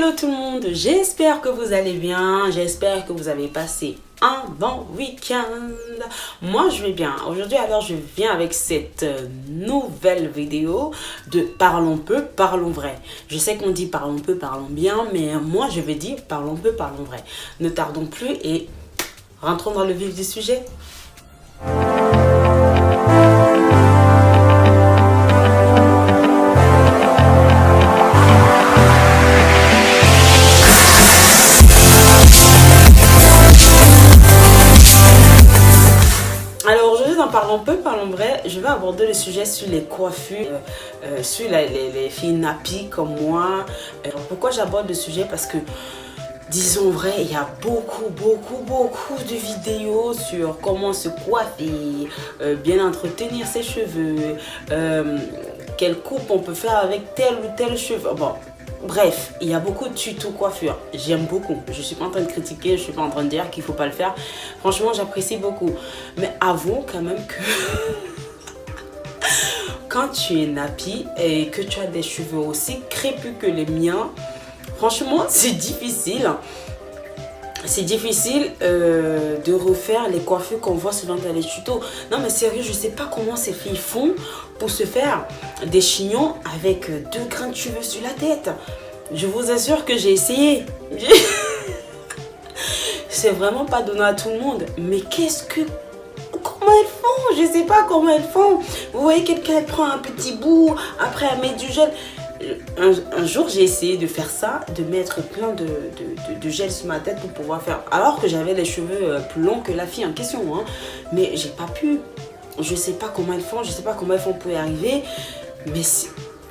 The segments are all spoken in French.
Hello tout le monde, j'espère que vous allez bien, j'espère que vous avez passé un bon week-end. Moi je vais bien. Aujourd'hui alors je viens avec cette nouvelle vidéo de parlons peu, parlons vrai. Je sais qu'on dit parlons peu, parlons bien, mais moi je vais dire parlons peu, parlons vrai. Ne tardons plus et rentrons dans le vif du sujet. Alors aujourd'hui dans Parlons peu, parlons vrai, je vais aborder le sujet sur les coiffures, sur les filles nappies comme moi. Alors pourquoi j'aborde le sujet? Parce que disons vrai, il y a beaucoup de vidéos sur comment se coiffer, bien entretenir ses cheveux, quelle coupe on peut faire avec tel ou tel cheveu. Bon, bref, il y a beaucoup de tutos coiffure. J'aime beaucoup. Je suis pas en train de critiquer, je suis pas en train de dire qu'il faut pas le faire. Franchement, j'apprécie beaucoup. Mais avouons quand même que quand tu es nappy et que tu as des cheveux aussi crépus que les miens, franchement, c'est difficile. C'est difficile de refaire les coiffures qu'on voit souvent dans les tutos. Non mais sérieux, je sais pas comment ces filles font pour se faire des chignons avec 2 grains de cheveux sur la tête. Je vous assure que j'ai essayé. C'est vraiment pas donné à tout le monde. Mais comment elles font? Je sais pas comment elles font. Vous voyez, quelqu'un prend un petit bout, après elle met du gel. Un jour j'ai essayé de faire ça, de mettre plein de gel sur ma tête pour pouvoir faire, alors que j'avais les cheveux plus longs que la fille en question, hein. Mais j'ai pas pu. Je sais pas comment elles font, je sais pas comment elles font pour y arriver, mais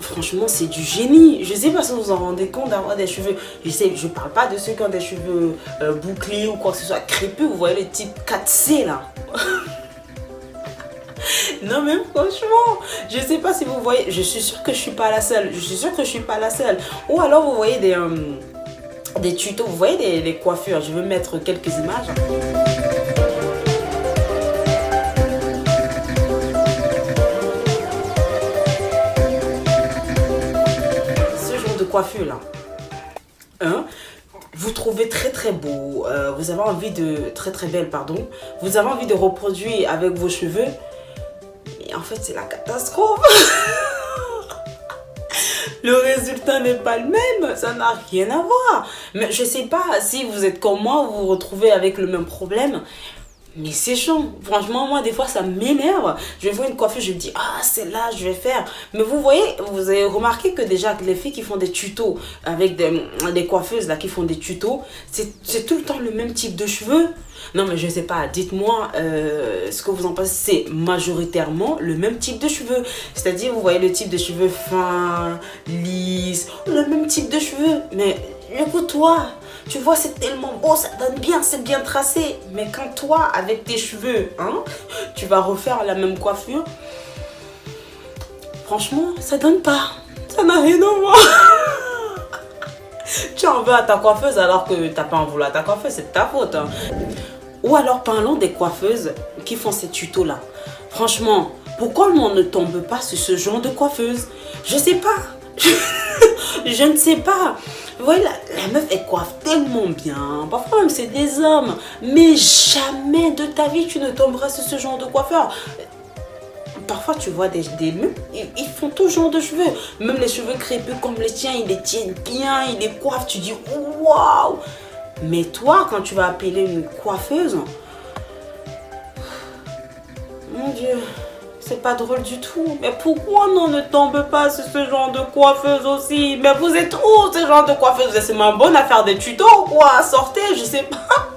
franchement c'est du génie. Je sais pas si vous vous en rendez compte d'avoir des cheveux, je parle pas de ceux qui ont des cheveux bouclés ou quoi que ce soit, crépus, vous voyez les types 4C là. Non mais franchement, je sais pas si vous voyez, je suis sûre que je suis pas la seule, Ou alors vous voyez des tutos, vous voyez des coiffures, je vais mettre quelques images. Ce genre de coiffure là, hein? Vous trouvez très beau, vous avez envie de, très belle pardon, vous avez envie de reproduire avec vos cheveux. En fait, c'est la catastrophe. Le résultat n'est pas le même. Ça n'a rien à voir. Mais je sais pas si vous êtes comme moi, vous vous retrouvez avec le même problème. Mais c'est chiant. Franchement, moi, des fois, ça m'énerve. Je vois une coiffure, je me dis, ah, celle-là, je vais faire. Mais vous voyez, vous avez remarqué que déjà, les filles qui font des tutos, avec des coiffeuses là qui font des tutos, c'est tout le temps le même type de cheveux. Non, mais je sais pas, dites-moi ce que vous en pensez. C'est majoritairement le même type de cheveux. C'est-à-dire, vous voyez le type de cheveux fins, lisses, le même type de cheveux. Mais écoute-toi. Tu vois, c'est tellement beau, ça donne bien, c'est bien tracé. Mais quand toi, avec tes cheveux, hein, tu vas refaire la même coiffure, franchement, ça donne pas. Ça n'a rien à voir. Tu en veux à ta coiffeuse alors que t'as pas en voulu à ta coiffeuse, c'est de ta faute, hein. Ou alors parlons des coiffeuses qui font ces tutos-là. Franchement, pourquoi on ne tombe pas sur ce genre de coiffeuse? Je sais pas. Je ne sais pas. Vous voyez, la meuf, elle coiffe tellement bien. Parfois même, c'est des hommes. Mais jamais de ta vie, tu ne tomberas sur ce genre de coiffeur. Parfois, tu vois des meufs, ils font tout genre de cheveux. Même les cheveux crépus comme les tiens, ils les tiennent bien, ils les coiffent. Tu dis, waouh! Mais toi, quand tu vas appeler une coiffeuse, mon Dieu, c'est pas drôle du tout. Mais pourquoi on ne tombe pas sur ce genre de coiffeuse aussi? Mais vous êtes où, ce genre de coiffeuse? C'est ma bonne à faire des tutos ou quoi? Sortez, je sais pas.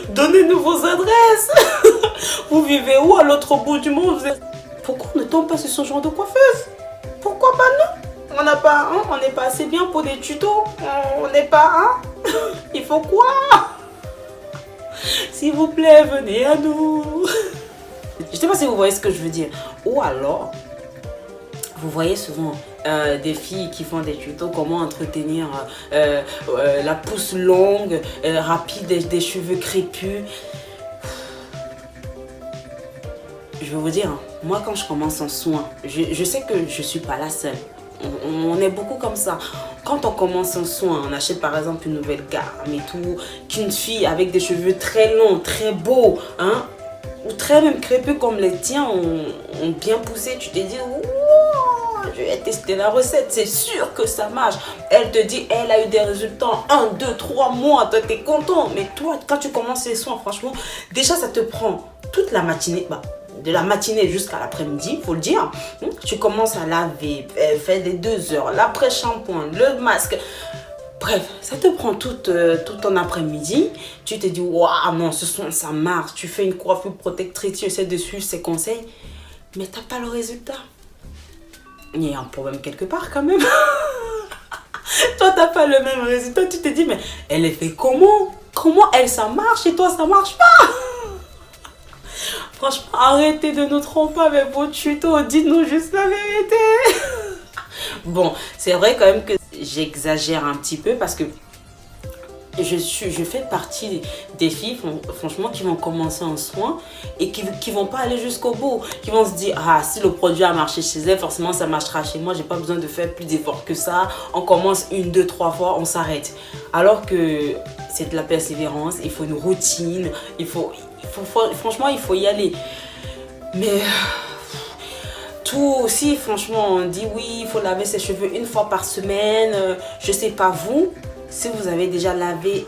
Donnez-nous vos adresses. Vous vivez où à l'autre bout du monde? Pourquoi on ne tombe pas sur ce genre de coiffeuse? Pourquoi pas nous? On n'a pas, hein? On n'est pas assez bien pour des tutos. On n'est pas, hein? Il faut quoi? S'il vous plaît, venez à nous. Je sais pas si vous voyez ce que je veux dire. Ou alors, vous voyez souvent des filles qui font des tutos comment entretenir la pousse longue, rapide, des cheveux crépus. Je vais vous dire, hein, moi quand je commence en soin, je sais que je suis pas la seule. On est beaucoup comme ça. quand on commence un soin, on achète par exemple une nouvelle gamme et tout, qu'une fille avec des cheveux très longs, très beaux, hein, ou très même crépus comme les tiens ont bien poussé, tu t'es dit, wow, je vais tester la recette, c'est sûr que ça marche. Elle te dit, elle a eu des résultats en 1, 2, 3 mois, toi t'es content. Mais toi, quand tu commences les soins, franchement, déjà ça te prend toute la matinée, de la matinée jusqu'à l'après-midi, faut le dire. Tu commences à laver, faire des 2 heures, l'après-shampoing, le masque. Bref, ça te prend tout ton après-midi. Tu te dis, waouh, non, ce soin, ça marche. Tu fais une coiffure protectrice, tu essaies de suivre ses conseils, mais tu n'as pas le résultat. Il y a un problème quelque part quand même. Toi, tu n'as pas le même résultat. Tu te dis, mais elle est fait comment? Comment elle, ça marche et toi, ça marche pas? Franchement, arrêtez de nous tromper avec vos tutos. Dites-nous juste la vérité. Bon, c'est vrai quand même que j'exagère un petit peu parce que je fais partie des filles, franchement, qui vont commencer un soin et qui vont pas aller jusqu'au bout. Qui vont se dire, ah, si le produit a marché chez elle, forcément, ça marchera chez moi. J'ai pas besoin de faire plus d'efforts que ça. On commence 1, 2, 3 fois, on s'arrête. Alors que c'est de la persévérance, il faut une routine, franchement, il faut y aller. Mais tout aussi, franchement, on dit oui, il faut laver ses cheveux 1 fois par semaine. Je sais pas vous, si vous avez déjà lavé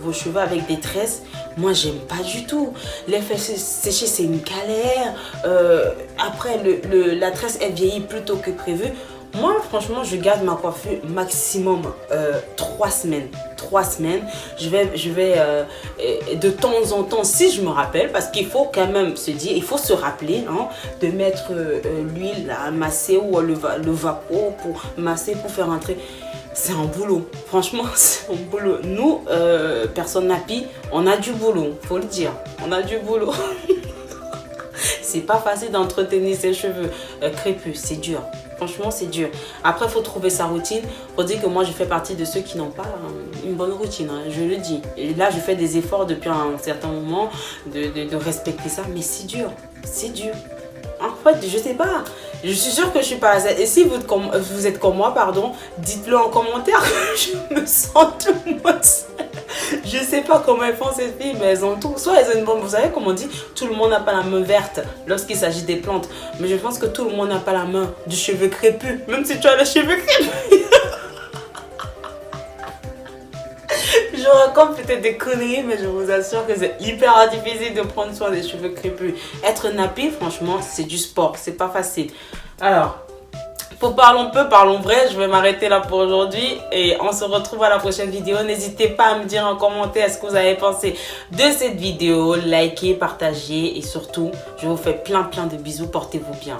vos cheveux avec des tresses, moi j'aime pas du tout. Les faire sécher, c'est une galère. Après, la tresse, elle vieillit plus tôt que prévu. Moi, franchement, je garde ma coiffure maximum 3 semaines. 3 semaines. Je vais de temps en temps, si je me rappelle, parce qu'il faut quand même se dire, il faut se rappeler de mettre l'huile à masser ou le vapeur pour masser, pour faire entrer. C'est un boulot. Franchement, c'est un boulot. Nous, personne nappy, on a du boulot. Faut le dire. On a du boulot. C'est pas facile d'entretenir ses cheveux crépus. C'est dur. Franchement, c'est dur. Après, il faut trouver sa routine. Il faut dire que moi, je fais partie de ceux qui n'ont pas une bonne routine. Je le dis. Et là, je fais des efforts depuis un certain moment de respecter ça. Mais c'est dur. C'est dur. En fait, je sais pas. Je suis sûre que je suis pas à ça. Et si vous êtes comme moi, pardon, dites-le en commentaire. Je me sens tout moi seule. Je sais pas comment elles font ces filles, mais elles ont tout. Soit elles ont une bonne. Vous savez, comme on dit, tout le monde n'a pas la main verte lorsqu'il s'agit des plantes. Mais je pense que tout le monde n'a pas la main du cheveu crépus. Même si tu as les cheveux crépus. Je raconte peut-être des conneries, mais je vous assure que c'est hyper difficile de prendre soin des cheveux crépus. Être nappy, franchement, c'est du sport. C'est pas facile. Alors, pour parlons peu, parlons vrai, je vais m'arrêter là pour aujourd'hui et on se retrouve à la prochaine vidéo. N'hésitez pas à me dire en commentaire ce que vous avez pensé de cette vidéo. Likez, partagez et surtout, je vous fais plein de bisous. Portez-vous bien.